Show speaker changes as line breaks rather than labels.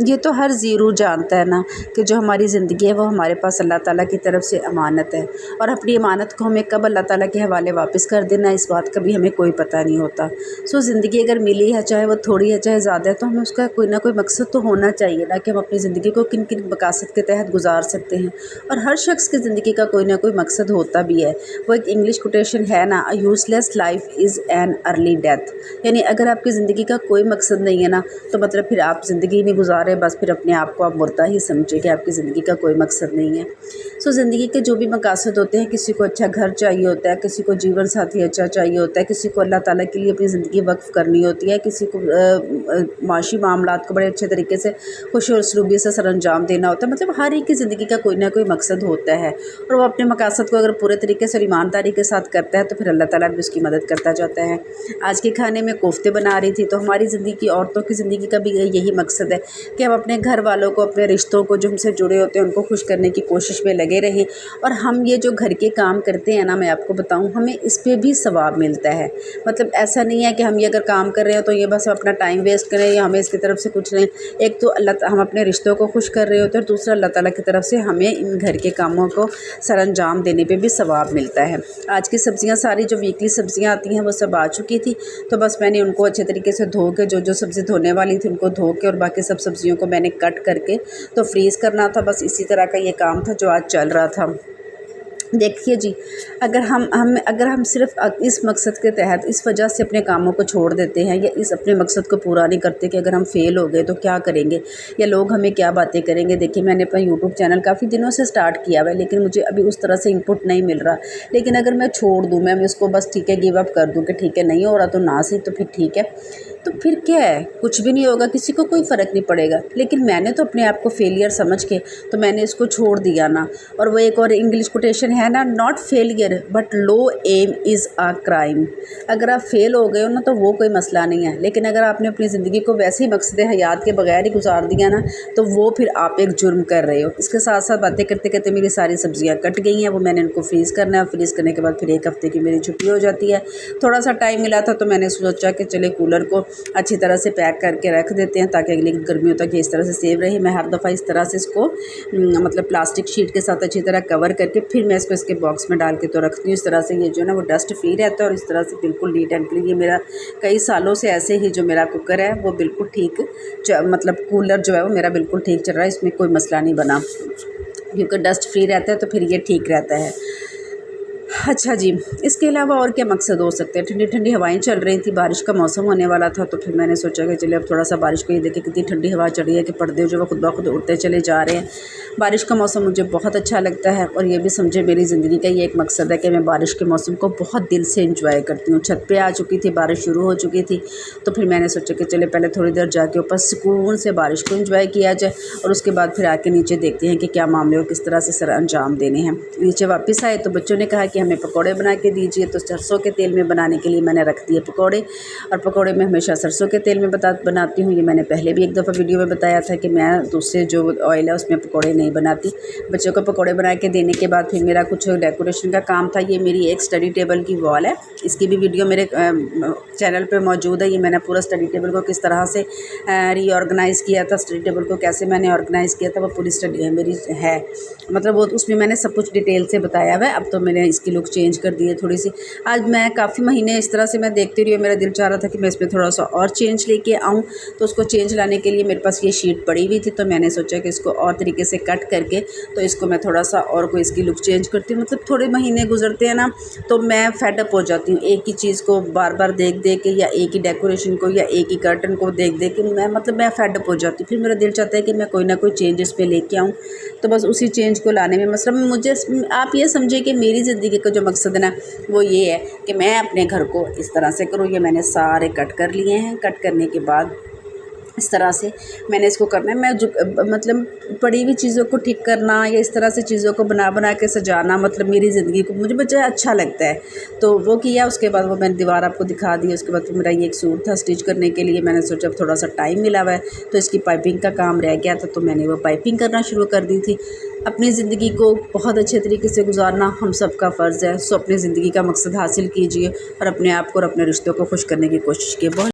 ये तो हर ज़ीरू जानता है ना कि जो हमारी ज़िंदगी है वो हमारे पास अल्लाह ताला की तरफ से अमानत है, और अपनी अमानत को हमें कब अल्लाह ताला के हवाले वापस कर देना इस बात का भी हमें कोई पता नहीं होता। ज़िंदगी अगर मिली है, चाहे वो थोड़ी है चाहे ज़्यादा है, तो हमें उसका कोई ना कोई मकसद तो होना चाहिए ना कि हम अपनी ज़िंदगी को किन किन मकासद के तहत गुजार सकते हैं। और हर शख्स की ज़िंदगी का कोई ना कोई मकसद होता भी है। वो एक इंग्लिश कोटेशन है ना, a useless life is an early death. यानी अगर आपकी ज़िंदगी का कोई मकसद नहीं है ना, तो मतलब फिर आप ज़िंदगी नहीं गुजार रहे, बस फिर अपने आप को आप मुर्दा ही समझिए कि आपकी ज़िंदगी का कोई मकसद नहीं है। ज़िंदगी के जो भी मकासद होते हैं, किसी को अच्छा घर चाहिए होता है, किसी को जीवन साथी अच्छा चाहिए होता है, किसी को अल्लाह ताला के लिए अपनी ज़िंदगी वक्फ़ करनी होती है, किसी को माशी मामलात को बड़े अच्छे तरीके से खुश और उसलूबी से सरअंजाम देना होता है। मतलब हर एक की ज़िंदगी का कोई ना कोई मकसद होता है, और वो अपने मकासद को अगर पूरे तरीके से और ईमानदारी के साथ करता है तो फिर अल्लाह ताला भी उसकी मदद करता जाता है। आज के खाने में कोफ्ते बना रही थी, तो हमारी ज़िंदगी की औरतों की ज़िंदगी का भी यही मकसद है कि हम अपने घर वालों को, अपने रिश्तों को जो हमसे जुड़े होते हैं उनको खुश करने की कोशिश में लगे रहें। और हम ये जो घर के काम करते हैं ना, मैं आपको बताऊं, हमें इस पे भी सवाब मिलता है। मतलब ऐसा नहीं है कि हम ये अगर काम कर रहे हो तो ये बस अपना टाइम वेस्ट करें या हमें इसकी तरफ से कुछ नहीं। एक तो हम अपने रिश्तों को खुश कर रहे होते हैं, और दूसरा अल्लाह ताला की तरफ से हमें इन घर के कामों को सरअंजाम देने पे भी सवाब मिलता है। आज की सब्ज़ियाँ सारी जो वीकली सब्ज़ियाँ आती हैं वो सब आ चुकी थी, तो बस मैंने उनको अच्छे तरीके से धो के, जो जो सब्ज़ी धोने वाली थी उनको धो के, और बाकी सब सब्ज़ियों को मैंने कट करके तो फ्रीज़ करना था। बस इसी तरह का ये काम था जो आज चल रहा था। देखिए जी, अगर हम सिर्फ़ इस मकसद के तहत इस वजह से अपने कामों को छोड़ देते हैं, या इस अपने मकसद को पूरा नहीं करते कि अगर हम फ़ेल हो गए तो क्या करेंगे, या लोग हमें क्या बातें करेंगे। देखिए, मैंने अपना यूट्यूब चैनल काफ़ी दिनों से स्टार्ट किया हुआ है, लेकिन मुझे अभी उस तरह से इनपुट नहीं मिल रहा। लेकिन अगर मैं छोड़ दूँ, मैं इसको बस ठीक है गिव अप कर दूँ कि ठीक है नहीं हो रहा तो ना सही, तो फिर ठीक है, तो फिर क्या है, कुछ भी नहीं होगा, किसी को कोई फ़र्क नहीं पड़ेगा। लेकिन मैंने तो अपने आप को फेलियर समझ के तो मैंने इसको छोड़ दिया ना। और वो एक और इंग्लिश कोटेशन है ना, not failure but low aim is a crime. अगर आप फेल हो गए हो ना तो वो कोई मसला नहीं है, लेकिन अगर आपने अपनी ज़िंदगी को वैसे ही मकसद हयात के बगैर ही गुजार दिया ना, तो वो फिर आप एक जुर्म कर रहे हो। इसके साथ साथ बातें करते करते मेरी सारी सब्ज़ियाँ कट गई हैं, वो मैंने इनको फ्रीज़ करना है। फ्रीज़ करने के बाद फिर 1 हफ़्ते की मेरी छुट्टी हो जाती है। थोड़ा सा टाइम मिला था तो मैंने सोचा कि चले कूलर को अच्छी तरह से पैक करके रख देते हैं ताकि अगली गर्मियों तक ये इस तरह से सेव रहे। मैं हर दफ़ा इस तरह से इसको मतलब प्लास्टिक शीट के साथ अच्छी तरह कवर करके फिर मैं इसको इसके बॉक्स में डाल के तो रखती हूँ। इस तरह से ये जो है ना वो डस्ट फ्री रहता है, और इस तरह से बिल्कुल नीट एंड क्लीन। ये मेरा कई सालों से ऐसे ही जो मेरा कुकर है वो बिल्कुल ठीक मतलब कूलर जो है वो मेरा बिल्कुल ठीक चल रहा है, इसमें कोई मसला नहीं बना, क्योंकि डस्ट फ्री रहता है तो फिर ये ठीक रहता है। अच्छा जी, इसके अलावा और क्या मकसद हो सकते हैं। ठंडी ठंडी हवाएं चल रही थी, बारिश का मौसम होने वाला था, तो फिर मैंने सोचा कि चलिए अब थोड़ा सा बारिश को, ये देखिए कितनी ठंडी हवा चल रही है कि पर्दे जो वो खुद ब खुद उड़ते चले जा रहे हैं। बारिश का मौसम मुझे बहुत अच्छा लगता है, और ये भी समझे मेरी ज़िंदगी का ये एक मकसद है कि मैं बारिश के मौसम को बहुत दिल से इंजॉय करती हूँ। छत पे आ चुकी थी, बारिश शुरू हो चुकी थी, तो फिर मैंने सोचा कि चले पहले थोड़ी देर जाके ऊपर सुकून से बारिश को इंजॉय किया जाए, और उसके बाद फिर आके नीचे देखते हैं कि क्या मामले हो, किस तरह से सर अंजाम देने हैं। नीचे वापस आए तो बच्चों ने कहा कि हमें पकौड़े बना के दीजिए, तो सरसों के तेल में बनाने के लिए मैंने रख दिए पकौड़े। और पकौड़े मैं हमेशा सरसों के तेल में बनाती हूँ। ये मैंने पहले भी एक दफ़ा वीडियो में बताया था कि मैं दूसरे जो ऑयल है उसमें पकौड़े नहीं बनाती। बच्चों को पकौड़े बना के देने के बाद फिर मेरा कुछ डेकोरेशन का काम था। ये मेरी एक स्टडी टेबल की वॉल है, इसकी भी वीडियो मेरे चैनल पर मौजूद है। ये मैंने पूरा स्टडी टेबल को किस तरह से रीऑर्गेनाइज़ किया था, स्टडी टेबल को कैसे मैंने ऑर्गेनाइज़ किया था, वो पूरी स्टडी मेरी है। मतलब वो उसमें मैंने सब कुछ डिटेल से बताया हुआ है। अब तो मैंने इसकी लुक चेंज कर दी है थोड़ी सी। आज मैं काफ़ी महीने इस तरह से मैं देखती रही हूँ, मेरा दिल चाह रहा था कि मैं इसमें थोड़ा सा और चेंज लेके आऊँ, तो उसको चेंज लाने के लिए मेरे पास ये शीट पड़ी हुई थी, तो मैंने सोचा कि इसको और तरीके से कट करके तो इसको मैं थोड़ा सा और कोई इसकी लुक चेंज करती हूँ। मतलब थोड़े महीने गुजरते हैं ना तो मैं फेड अप हो जाती हूँ एक ही चीज़ को बार बार देख देख के, या एक ही डेकोरेशन को या एक ही कर्टन को देख देख के मैं फेड अप हो जाती हूँ। फिर मेरा दिल चाहता है कि मैं कोई ना कोई चेंज इस पर लेके आऊँ, तो बस उसी चेंज को लाने में मतलब मुझे, आप ये समझिए कि मेरी ज़िंदगी का जो मकसद है ना वो ये है कि मैं अपने घर को इस तरह से करूँ। ये मैंने सारे कट कर लिए हैं। कट करने के बाद इस तरह से मैंने इसको करना है। मैं जो मतलब पड़ी हुई चीज़ों को ठीक करना या इस तरह से चीज़ों को बना के सजाना, मतलब मेरी ज़िंदगी को मुझे बच्चा अच्छा लगता है, तो वो किया। उसके बाद वो मैंने दीवार आपको दिखा दी। उसके बाद मेरा ये एक सूट था स्टिच करने के लिए, मैंने सोचा अब थोड़ा सा टाइम मिला हुआ है तो इसकी पाइपिंग का काम रह गया था, तो मैंने वो पाइपिंग करना शुरू कर दी थी। अपनी ज़िंदगी को बहुत अच्छे तरीके से गुजारना हम सब का फ़र्ज़ है। सो अपनी ज़िंदगी का मकसद हासिल कीजिए और अपने आप को और अपने रिश्तों को खुश करने की कोशिश कीजिए। बहुत